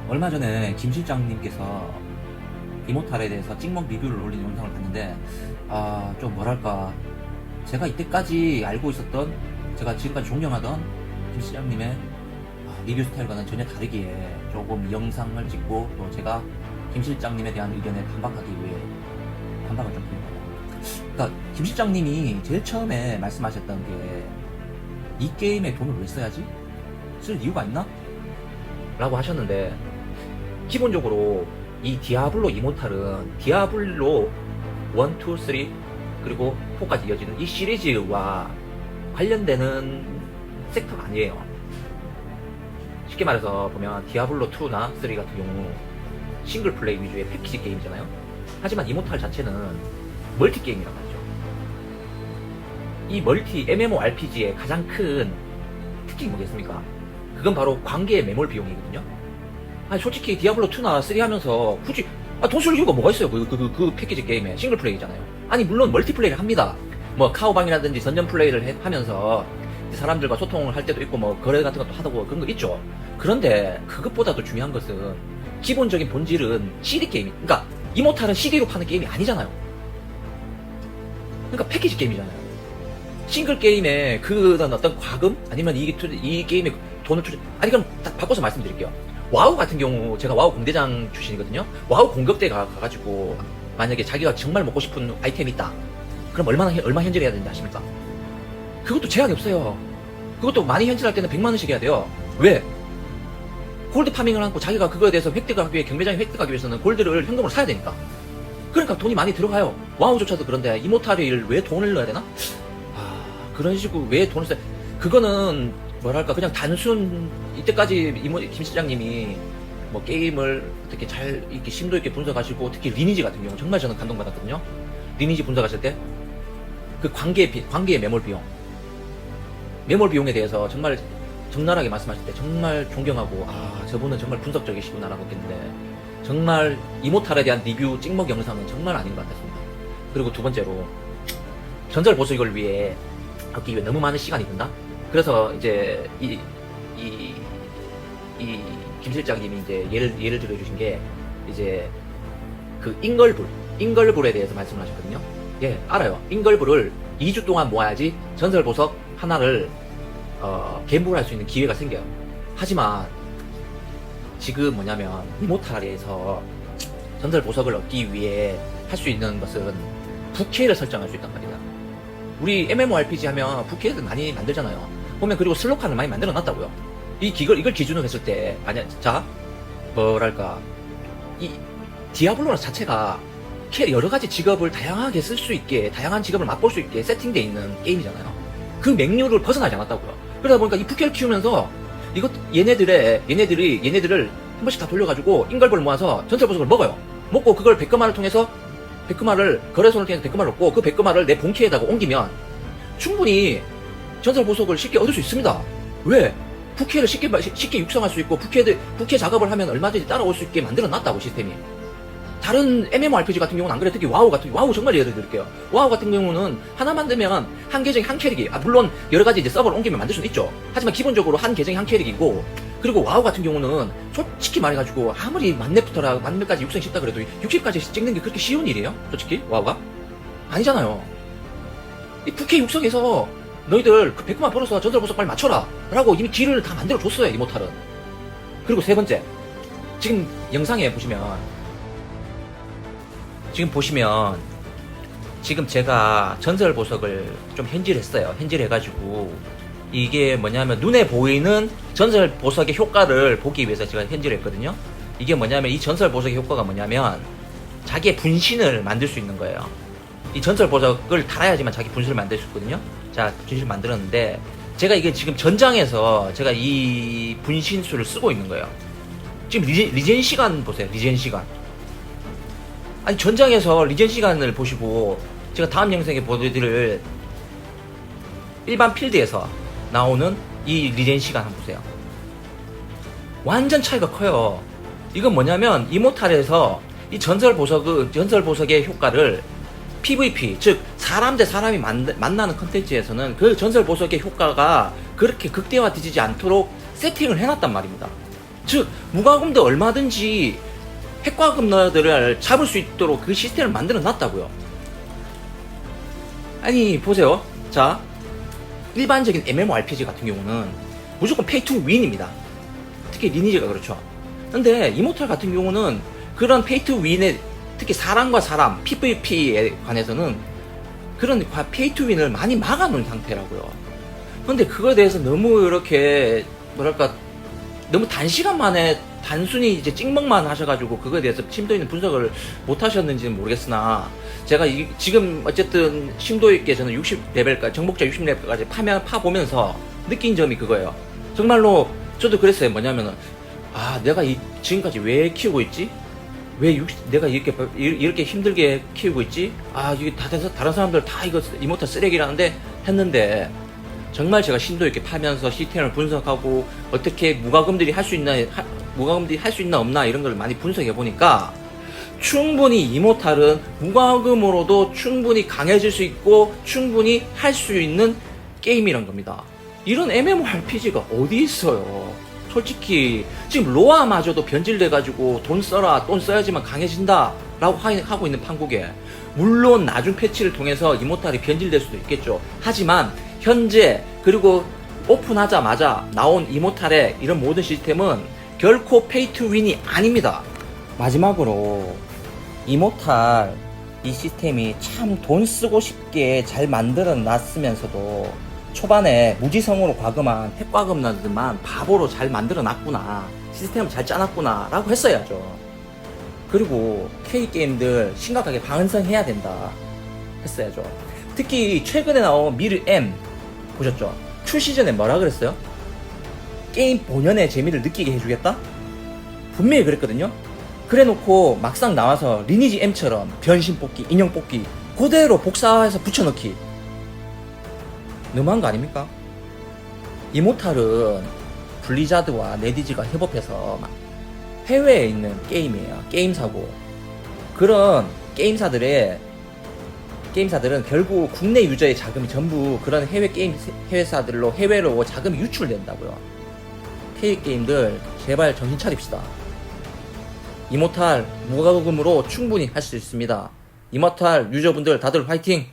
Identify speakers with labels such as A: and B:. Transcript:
A: 얼마 전에 김 실장님께서 이모탈에 대해서 찍먹 리뷰를 올린 영상을 봤는데, 좀 뭐랄까, 제가 이때까지 알고 있었던, 제가 지금까지 존경하던 김 실장님의 리뷰 스타일과는 전혀 다르기에 조금 영상을 찍고 또 제가 김 실장님에 대한 의견에 반박하기 위해 반박을 좀 드린 거예요. 그러니까 김 실장님이 제일 처음에 말씀하셨던 게, 이 게임에 돈을 왜 써야지? 쓸 이유가 있나? 라고 하셨는데, 기본적으로 이 디아블로 이모탈은 디아블로 1, 2, 3 그리고 4까지 이어지는 이 시리즈와 관련되는 섹터가 아니에요. 쉽게 말해서 보면 디아블로 2나 3 같은 경우 싱글 플레이 위주의 패키지 게임이잖아요. 하지만 이모탈 자체는 멀티 게임이란 말이죠. 이 멀티 MMORPG의 가장 큰 특징이 뭐겠습니까? 그건 바로 관계의 매몰 비용이거든요. 아니 솔직히 디아블로2나 3 하면서 굳이 돈 쓸 이유가 뭐가 있어요? 그 패키지 게임에 싱글 플레이잖아요. 아니 물론 멀티플레이를 합니다. 뭐 카오방이라든지 전전 플레이를 하면서 사람들과 소통을 할 때도 있고 뭐 거래 같은 것도 하고 그런 거 있죠. 그런데 그것보다도 중요한 것은 기본적인 본질은 CD 게임. 그러니까 이모탈은 CD로 파는 게임이 아니잖아요. 그러니까 패키지 게임이잖아요. 싱글 게임에 그 어떤 과금 아니면 이 게임에 돈을 아니 그럼 딱 바꿔서 말씀드릴게요. 와우 같은 경우 제가 와우 공대장 출신이거든요. 와우 공격대 가가지고 만약에 자기가 정말 먹고 싶은 아이템이 있다. 그럼 얼마 현질해야 되는지 아십니까? 그것도 제약이 없어요. 그것도 많이 현질할 때는 100만원씩 해야 돼요. 왜? 골드 파밍을 하고 자기가 그거에 대해서 획득하기 위해 경매장에 획득하기 위해서는 골드를 현금으로 사야 되니까. 그러니까 돈이 많이 들어가요. 와우조차도 그런데 이모탈을 왜 돈을 넣어야 되나? 그런 식으로 왜 돈을 써야 그거는 뭐랄까 그냥 단순 이때까지 김 실장님이 뭐 게임을 어떻게 잘 이렇게 심도 있게 분석하시고 특히 리니지 같은 경우 정말 저는 감동받았거든요. 리니지 분석하실 때 그 관계의 매몰 비용에 대해서 정말 적나라하게 말씀하실 때 정말 존경하고 저분은 정말 분석적이시구나라고 했는데 정말 이모탈에 대한 리뷰 찍먹 영상은 정말 아닌 것 같았습니다. 그리고 두 번째로 전설 보석을 위해 얻기 위해 너무 많은 시간이 든다. 그래서 이제 김 실장님이 이제 예를 들어주신 게 이제 그 인걸불에 대해서 말씀을 하셨거든요. 예, 알아요. 인걸불을 2주 동안 모아야지 전설 보석 하나를 갬블할 수 있는 기회가 생겨요. 하지만 지금 뭐냐면 이모탈에서 전설 보석을 얻기 위해 할 수 있는 것은 부캐를 설정할 수 있단 말이다. 우리 MMORPG 하면 부캐를 많이 만들잖아요. 보면 그리고 슬로칸을 많이 만들어 놨다고요. 이걸 기준으로 했을 때 자 뭐랄까 이 디아블로 자체가 여러 가지 직업을 다양하게 쓸 수 있게 다양한 직업을 맛볼 수 있게 세팅되어 있는 게임이잖아요. 그 맹류를 벗어나지 않았다고요. 그러다 보니까 이 부캐를 키우면서 얘네들을 한 번씩 다 돌려가지고 인걸볼을 모아서 전설 보석을 먹어요. 먹고 그걸 백금화를 통해서 거래소를 통해서 백금화를 얻고 그 백금화를 내 본캐에다가 옮기면 충분히 전설 보석을 쉽게 얻을 수 있습니다. 왜? 부캐를 쉽게 육성할 수 있고 부캐 작업을 하면 얼마든지 따라올 수 있게 만들어 놨다고 시스템이. 다른 MMORPG 같은 경우는 안 그래. 특히 와우 정말 예를 들게요. 와우 같은 경우는 하나 만들면 한 계정에 한 캐릭이 물론 여러 가지 이제 서버를 옮기면 만들 수는 있죠. 하지만 기본적으로 한 계정에 한 캐릭이고 그리고 와우 같은 경우는 솔직히 말해가지고 아무리 만렙까지 육성 쉽다 그래도 60까지 찍는 게 그렇게 쉬운 일이에요? 솔직히 와우가? 아니잖아요. 이 2K 육성에서 너희들 그 100만 벌어서 전설 보석 빨리 맞춰라 라고 이미 길을 다 만들어 줬어요 이모탈은. 그리고 세 번째, 지금 영상에 보시면 지금 제가 전설 보석을 좀 현질했어요. 현질해가지고 이게 뭐냐면 눈에 보이는 전설 보석의 효과를 보기 위해서 제가 현질했거든요. 이게 뭐냐면 이 전설 보석의 효과가 뭐냐면 자기의 분신을 만들 수 있는 거예요. 이 전설 보석을 달아야지만 자기 분신을 만들 수 있거든요. 자, 분신을 만들었는데 제가 이게 지금 전장에서 제가 이 분신수를 쓰고 있는 거예요. 지금 리젠 시간 보세요. 리젠 시간. 아니 전장에서 리젠 시간을 보시고 제가 다음 영상에 보여드릴 일반 필드에서 나오는 이 리젠 시간 한번 보세요. 완전 차이가 커요. 이건 뭐냐면 이모탈에서 이 전설 보석의 효과를 PVP, 즉 사람 대 사람이 만나는 컨텐츠에서는 그 전설 보석의 효과가 그렇게 극대화되지 않도록 세팅을 해놨단 말입니다. 즉 무과금도 얼마든지 핵과금러들을 잡을 수 있도록 그 시스템을 만들어 놨다고요. 아니 보세요. 자, 일반적인 MMORPG 같은 경우는 무조건 페이 투 윈입니다. 특히 리니지가 그렇죠. 근데 이모탈 같은 경우는 그런 페이 투 윈에, 특히 사람과 사람 PVP에 관해서는 그런 페이 투 윈을 많이 막아놓은 상태라고요. 근데 그거에 대해서 너무 이렇게 뭐랄까 너무 단시간 만에 단순히 이제 찍먹만 하셔가지고 그거에 대해서 심도 있는 분석을 못 하셨는지는 모르겠으나, 제가 지금 어쨌든 심도 있게 저는 60레벨까지, 정복자 60레벨까지 파보면서 느낀 점이 그거예요. 정말로 저도 그랬어요. 뭐냐면은, 아, 내가 지금까지 왜 키우고 있지? 왜 내가 이렇게 힘들게 키우고 있지? 아, 이게 다른 사람들 다 이거 이모탈 쓰레기라는데 했는데, 정말 제가 심도 있게 파면서 시스템을 분석하고 어떻게 무과금들이 할 수 있나 없나 이런 걸 많이 분석해 보니까 충분히 이모탈은 무과금으로도 충분히 강해질 수 있고 충분히 할 수 있는 게임이란 겁니다. 이런 MMORPG가 어디 있어요? 솔직히 지금 로아마저도 변질돼가지고 돈 써라, 돈 써야지만 강해진다 라고 하고 있는 판국에, 물론 나중 패치를 통해서 이모탈이 변질될 수도 있겠죠. 하지만 현재 그리고 오픈하자마자 나온 이모탈의 이런 모든 시스템은 결코 페이 투 윈이 아닙니다. 마지막으로 이모탈 이 시스템이 참 돈 쓰고 싶게 잘 만들어 놨으면서도 초반에 무지성으로 과금한 핵과금러들만 바보로 잘 만들어 놨구나, 시스템을 잘 짜놨구나 라고 했어야죠. 그리고 K게임들 심각하게 반성해야 된다 했어야죠. 특히 최근에 나온 미르 M 보셨죠? 출시 전에 뭐라 그랬어요? 게임 본연의 재미를 느끼게 해주겠다? 분명히 그랬거든요. 그래 놓고 막상 나와서 리니지 M처럼 변신 뽑기, 인형 뽑기 그대로 복사해서 붙여넣기, 너무한 거 아닙니까? 이모탈은 블리자드와 네디지가 협업해서 해외에 있는 게임이에요. 게임사고. 그런 게임사들은 결국 국내 유저의 자금이 전부 그런 해외 게임 회사들로 해외로 자금이 유출된다고요. K게임들 제발 정신 차립시다. 이모탈 무과금으로 충분히 할 수 있습니다. 이모탈 유저분들 다들 화이팅!